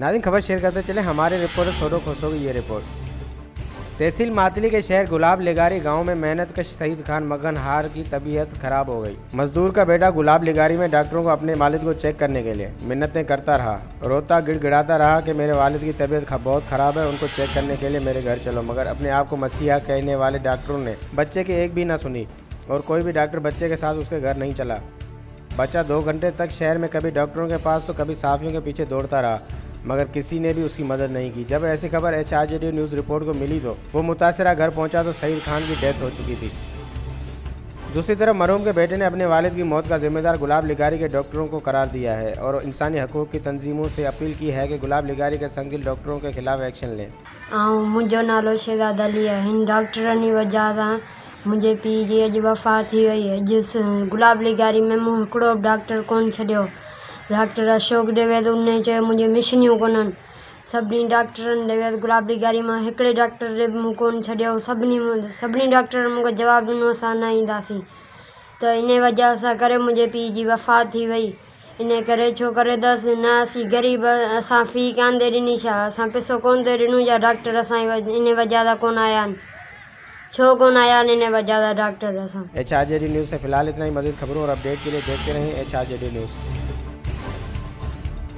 नाज़रीन खबर शेयर करते चले, हमारे रिपोर्टर छोटो खोसो की ये रिपोर्ट। तहसील मातली के शहर गुलाब लिगारी गांव में मेहनतकश शहीद खान मगन हार की तबीयत खराब हो गई। मजदूर का बेटा गुलाब लिगारी में डॉक्टरों को अपने वालिद को चेक करने के लिए मिन्नतें करता रहा, रोता गिड़गिड़ाता रहा कि मेरे वालिद की तबीयत बहुत ख़राब है, उनको चेक करने के लिए मेरे घर चलो। मगर अपने आप को मसीहा कहने वाले डॉक्टरों ने बच्चे की एक भी ना सुनी और कोई भी डॉक्टर बच्चे के साथ उसके घर नहीं चला। बच्चा 2 घंटे तक शहर में कभी डॉक्टरों के पास तो कभी साफियों के पीछे दौड़ता रहा, मगर किसी ने भी उसकी मदद नहीं की। जब ऐसी खबर HRJD न्यूज़ रिपोर्ट को मिली तो वो मुतासरा घर पहुंचा तो शहीद खान की डेथ हो चुकी थी। दूसरी तरफ मरहूम के बेटे ने अपने वालिद की मौत का जिम्मेदार गुलाब लिगारी के डॉक्टरों को करार दिया है और इंसानी हकूक़ की तंजीमों से अपील की है कि गुलाब लिगारी के संगीन डॉक्टरों के खिलाफ एक्शन लें। मुंहिंजो नालो शहज़ाद अली आहे। हिन डॉक्टरनि जी वजह सां मुंहिंजे पीउ जी अॼु वफ़ात थी वई आहे। अॼु गुलाब लिगारी में मूं हिकिड़ो डॉक्टर कोन छॾियो। डॉक्टर अशोक द्विवेदी उन चयो मुंहिंजी मिशनियूं कोन्हनि। सभिनी डॉक्टरनि द्विवेदी गुलाब लिगारी मां हिकिड़े डॉक्टर खे मूं कोन छॾियो। सभिनी डॉक्टर मूंखे जवाबु ॾिनो असां न ईंदासीं। त इन वजह सां करे मुंहिंजे पीउ जी वफ़ात थी वई। इन करे छो करे दसि न असीं ग़रीब, असां फ़ी कान ते ॾिनी, छा असां पैसो कोन ते ॾिनूं, या डॉक्टर असांजी इन वजह सां कोन आया आहिनि, छो कोन आया आहिनि इन वजह सां डॉक्टर असां। HRJD न्यूज़ से फिलहाल इतना ही। मज़ीद खबरों और अपडेट के लिए देखते रहें HRJD न्यूज़।